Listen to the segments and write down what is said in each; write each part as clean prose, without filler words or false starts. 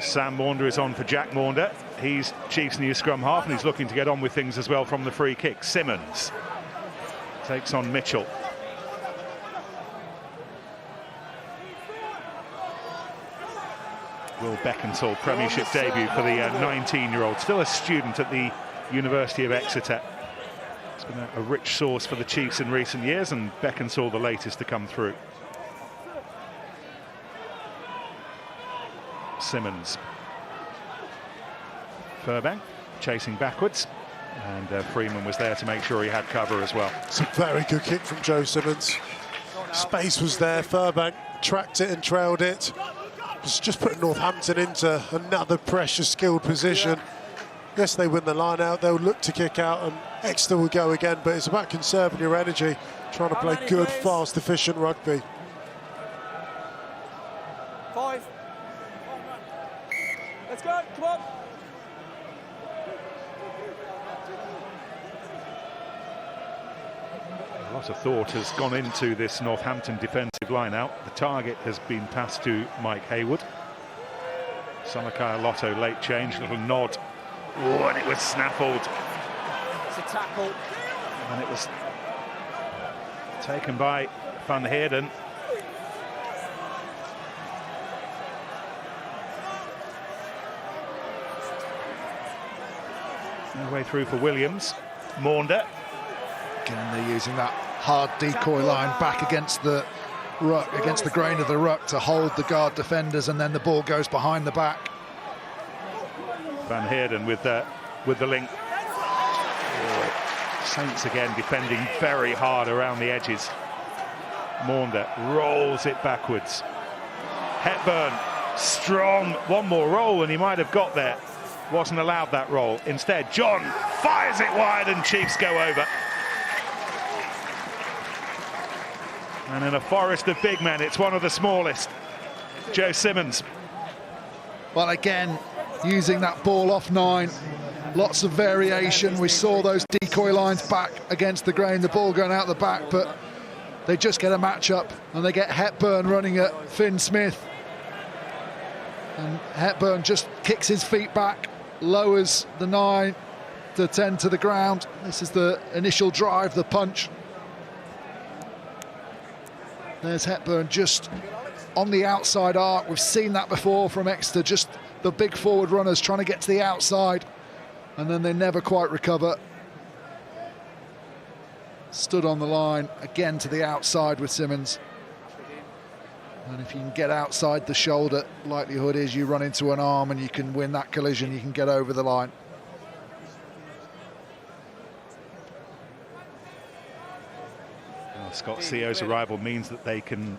Sam Maunder is on for Jack Maunder. He's Chiefs' new scrum half, and he's looking to get on with things as well from the free kick. Simmonds takes on Mitchell. Will Beckinsale, Premiership debut for the 19-year-old, still a student at the University of Exeter. It's been a rich source for the Chiefs in recent years, and Beckinsale the latest to come through. Simmonds. Furbank chasing backwards, and Freeman was there to make sure he had cover as well. It's a very good kick from Joe Simmonds. Space was there, Furbank tracked it and trailed it. It's just putting Northampton into another pressure skilled position. Yes, they win the line out, they'll look to kick out and Exeter will go again, but it's about conserving your energy, trying to play good, fast, efficient rugby. 5. Let's go, come on. A lot of thought has gone into this Northampton defensive line out. The target has been passed to Mike Hayward. Salakai Lotto late change, little nod. Oh, and it was snaffled. It's a tackle. And it was taken by Van Heerden. No way through for Williams. Maunder. Again, they're using that hard decoy line back against the ruck, against the grain of the ruck to hold the guard defenders, and then the ball goes behind the back. Van Heerden with the link. Saints again defending very hard around the edges. Maunder rolls it backwards. Hepburn, strong, one more roll and he might have got there. Wasn't allowed that roll. Instead, John fires it wide and Chiefs go over. And in a forest of big men, it's one of the smallest. Joe Simmonds. Well, again, using that ball off 9, lots of variation. We saw those decoy lines back against the grain, the ball going out the back, but they just get a match-up and they get Hepburn running at Finn Smith. And Hepburn just kicks his feet back, lowers the 9 to 10 to the ground. This is the initial drive, the punch. There's Hepburn just on the outside arc. We've seen that before from Exeter, just the big forward runners trying to get to the outside, and then they never quite recover. Stood on the line, again to the outside with Simmonds. And if you can get outside the shoulder, likelihood is you run into an arm and you can win that collision, you can get over the line. Scott Seo's arrival means that they can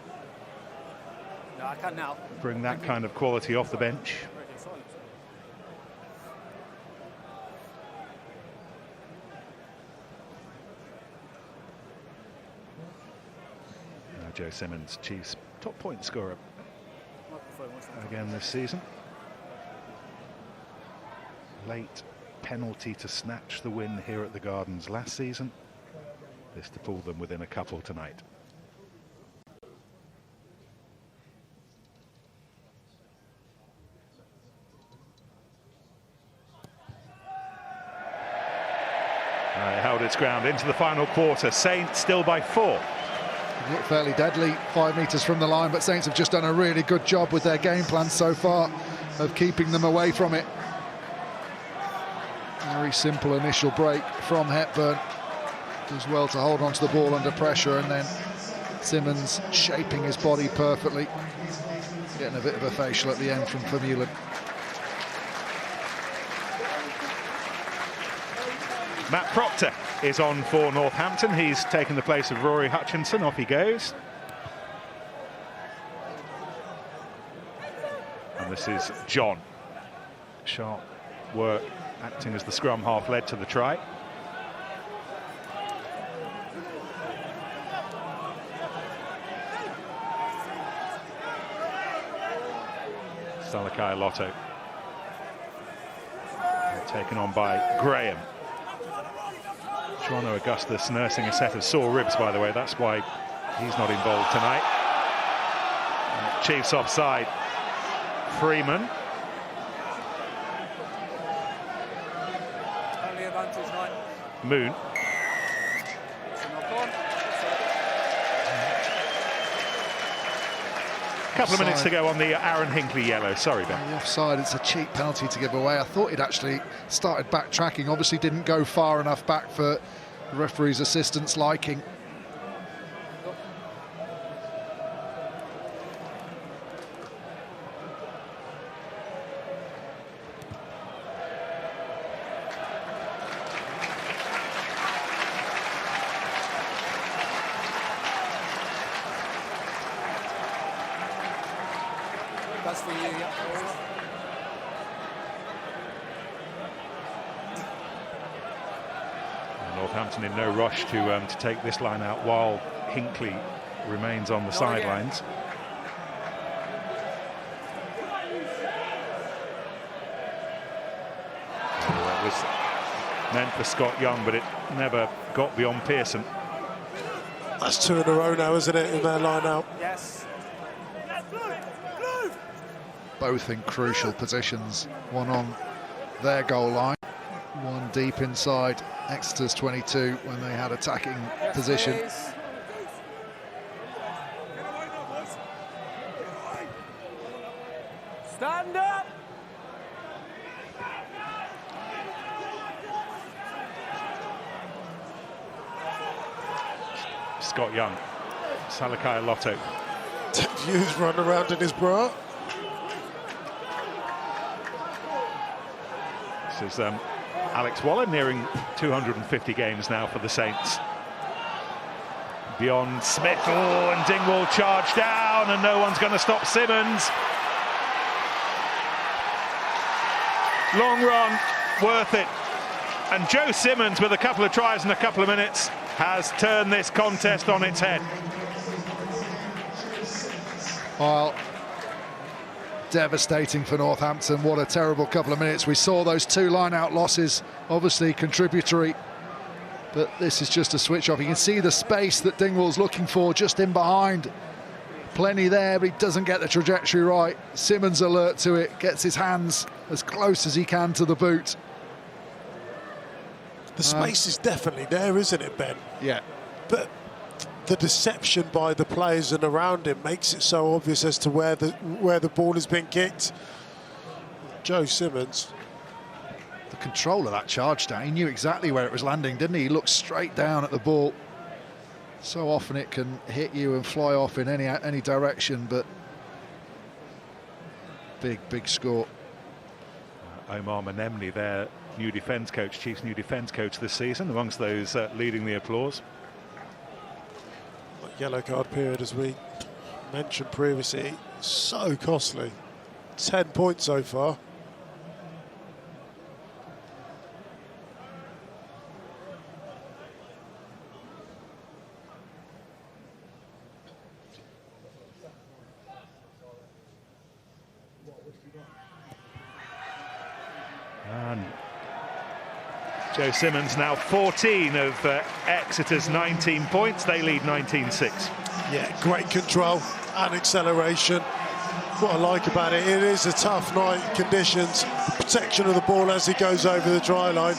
bring that kind of quality off the bench. Now Joe Simmonds, Chiefs top point scorer again this season. Late penalty to snatch the win here at the Gardens last season. This to pull them within a couple tonight. It held its ground into the final quarter. Saints still by 4. It looked fairly deadly 5 metres from the line, but Saints have just done a really good job with their game plan so far of keeping them away from it. Very simple initial break from Hepburn. Does well to hold onto the ball under pressure, and then Simmonds shaping his body perfectly. Getting a bit of a facial at the end from Vermeulen. Matt Proctor is on for Northampton. He's taken the place of Rory Hutchinson. Off he goes. And this is John. Sharp work, acting as the scrum half, led to the try. Salakai Lotto. Taken on by Graham. Toronto Augustus nursing a set of sore ribs, by the way. That's why he's not involved tonight. Chiefs offside. Freeman advantage, mate. Moon. Knock on. A couple of minutes to go on the Aaron Hinckley yellow. Sorry, Ben. The offside, it's a cheap penalty to give away. I thought he'd actually started backtracking. Obviously didn't go far enough back for the referee's assistant's liking. That's for you, yeah. Northampton in no rush to take this line out while Hinckley remains on the sidelines. It was meant for Scott Young, but it never got beyond Pearson. That's 2 in a row now, isn't it, in their line out? Yes. Both in crucial positions. One on their goal line, one deep inside Exeter's 22 when they had attacking position. Please. Stand up. Scott Young, Salakai Lotto. Hughes running around in his bra. This is Alex Waller nearing 250 games now for the Saints. Beyond Smith, oh, and Dingwall charged down, and no one's going to stop Simmonds. Long run, worth it. And Joe Simmonds, with a couple of tries in a couple of minutes, has turned this contest on its head. Well, devastating for Northampton. What a terrible couple of minutes. We saw those 2 line-out losses, obviously contributory, but this is just a switch off. You can see the space that Dingwall's looking for just in behind. Plenty there, but he doesn't get the trajectory right. Simmonds alert to it, gets his hands as close as he can to the boot. The space is definitely there, isn't it, Ben? Yeah. But the deception by the players and around him makes it so obvious as to where the ball has been kicked. Joe Simmonds. The control of that charge down, he knew exactly where it was landing, didn't he? He looked straight down at the ball. So often it can hit you and fly off in any direction, but big score. Omar Menemni, their new defence coach, Chiefs' new defence coach this season, amongst those leading the applause. Yellow card period, as we mentioned previously, so costly. 10 points so far. And Joe Simmonds now 14 of Exeter's 19 points. They lead 19-6. Yeah, great control and acceleration. What I like about it, it is a tough night, conditions, the protection of the ball as he goes over the try line.